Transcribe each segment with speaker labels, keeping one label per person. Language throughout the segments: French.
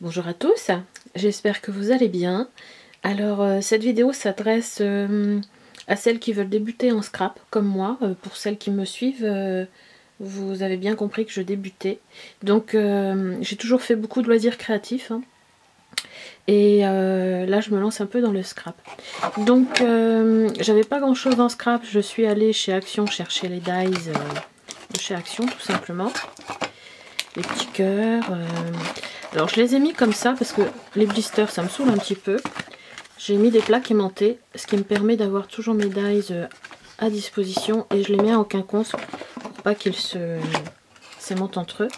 Speaker 1: Bonjour à tous, j'espère que vous allez bien. Alors cette vidéo s'adresse à celles qui veulent débuter en scrap comme moi. Pour celles qui me suivent, vous avez bien compris que je débutais. Donc j'ai toujours fait beaucoup de loisirs créatifs, hein. Et là je me lance un peu dans le scrap. Donc j'avais pas grand chose en scrap, je suis allée chez Action chercher les dies de chez Action tout simplement. Les petits cœurs. Alors je les ai mis comme ça parce que les blisters ça me saoule un petit peu. J'ai mis des plaques aimantées, ce qui me permet d'avoir toujours mes dies à disposition. Et je les mets en quinconce pour pas qu'ils s'aimantent entre eux.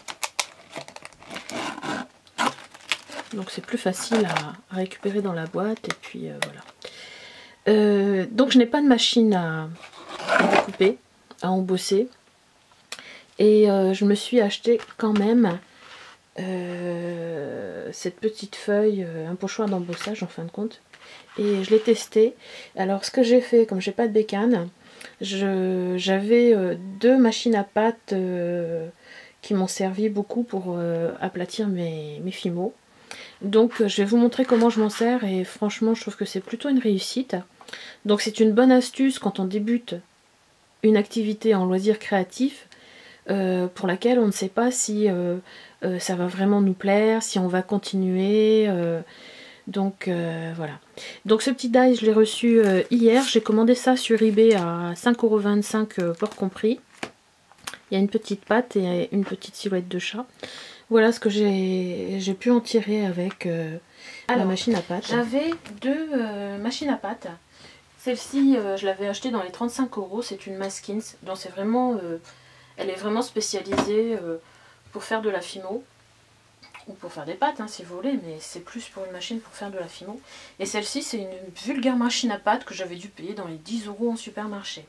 Speaker 1: Donc c'est plus facile à récupérer dans la boîte. Et puis voilà. Donc je n'ai pas de machine à découper, à embosser. Et je me suis acheté quand même cette petite feuille, un pochoir d'embossage en fin de compte. Et je l'ai testé. Alors ce que j'ai fait, comme j'ai pas de bécane, j'avais deux machines à pâte qui m'ont servi beaucoup pour aplatir mes fimos. Donc je vais vous montrer comment je m'en sers et franchement je trouve que c'est plutôt une réussite. Donc c'est une bonne astuce quand on débute une activité en loisir créatif pour laquelle on ne sait pas si ça va vraiment nous plaire, si on va continuer. Donc voilà. Donc ce petit die je l'ai reçu hier. J'ai commandé ça sur eBay à 5,25 € port compris. Il y a une petite patte et une petite silhouette de chat. Voilà ce que j'ai pu en tirer avec la machine à pâte. J'avais deux machines à pâte. Celle-ci je l'avais achetée dans les 35 €. C'est une Maskins. Donc c'est vraiment elle est vraiment spécialisée pour faire de la fimo. Ou pour faire des pâtes hein, si vous voulez, mais c'est plus pour une machine pour faire de la fimo. Et celle-ci c'est une vulgaire machine à pâte que j'avais dû payer dans les 10 € en supermarché.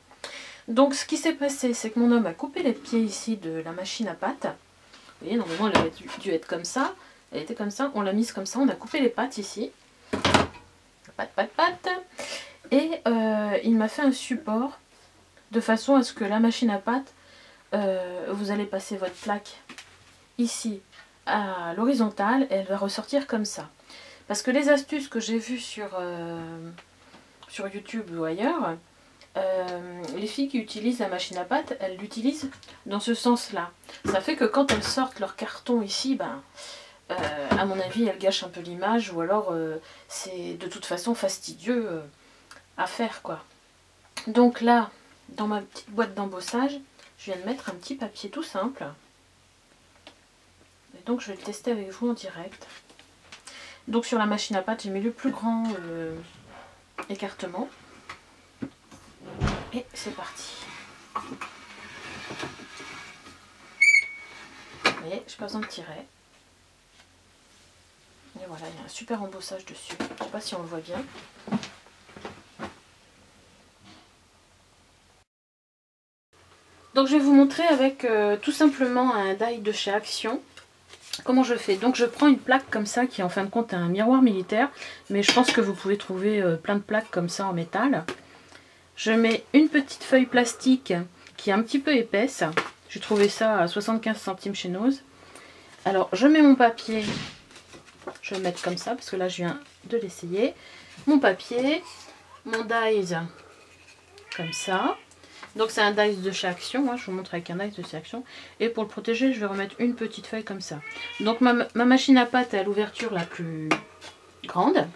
Speaker 1: Donc ce qui s'est passé, c'est que mon homme a coupé les pieds ici de la machine à pâte. Vous voyez, normalement elle aurait dû être comme ça. Elle était comme ça, on l'a mise comme ça, on a coupé les pattes ici. Patte. Et il m'a fait un support de façon à ce que la machine à pâte, vous allez passer votre plaque ici à l'horizontale et elle va ressortir comme ça. Parce que les astuces que j'ai vues sur YouTube ou ailleurs, les filles qui utilisent la machine à pâte, elles l'utilisent dans ce sens-là. Ça fait que quand elles sortent leur carton ici, à mon avis, elles gâchent un peu l'image ou alors c'est de toute façon fastidieux à faire quoi. Donc là, dans ma petite boîte d'embossage, je viens de mettre un petit papier tout simple. Et donc je vais le tester avec vous en direct. Donc sur la machine à pâte, j'ai mis le plus grand écartement. Et c'est parti. Vous voyez, j'ai pas besoin de tirer. Et voilà, il y a un super embossage dessus. Je ne sais pas si on le voit bien. Donc je vais vous montrer avec tout simplement un die de chez Action. Comment je fais? Donc je prends une plaque comme ça qui en fin de compte est un miroir militaire. Mais je pense que vous pouvez trouver plein de plaques comme ça en métal. Je mets une petite feuille plastique qui est un petit peu épaisse. J'ai trouvé ça à 75 centimes chez Nose. Alors je mets mon papier. Je vais le mettre comme ça parce que là je viens de l'essayer. Mon papier, mon dies comme ça. Donc c'est un dies de chez Action, hein, je vous montre avec un dies de chez Action. Et pour le protéger, je vais remettre une petite feuille comme ça. Donc ma machine à pâte est à l'ouverture la plus grande.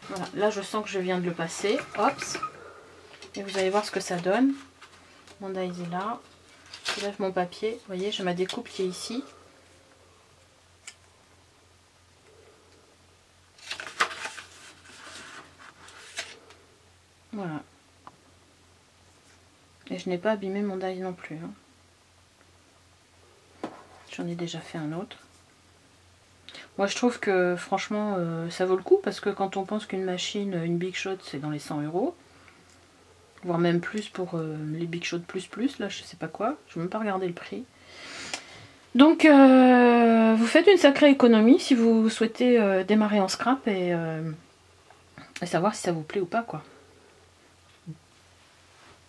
Speaker 1: Voilà, là je sens que je viens de le passer. Hop. Et vous allez voir ce que ça donne. Mon dies est là. Je lève mon papier. Vous voyez, j'ai ma découpe qui est ici. Voilà. Et je n'ai pas abîmé mon die non plus. Hein. J'en ai déjà fait un autre. Moi je trouve que franchement ça vaut le coup parce que quand on pense qu'une machine, une Big Shot c'est dans les 100 €, voire même plus pour les Big Shot plus, là je sais pas quoi, je vais même pas regarder le prix. Donc vous faites une sacrée économie si vous souhaitez démarrer en scrap et savoir si ça vous plaît ou pas quoi.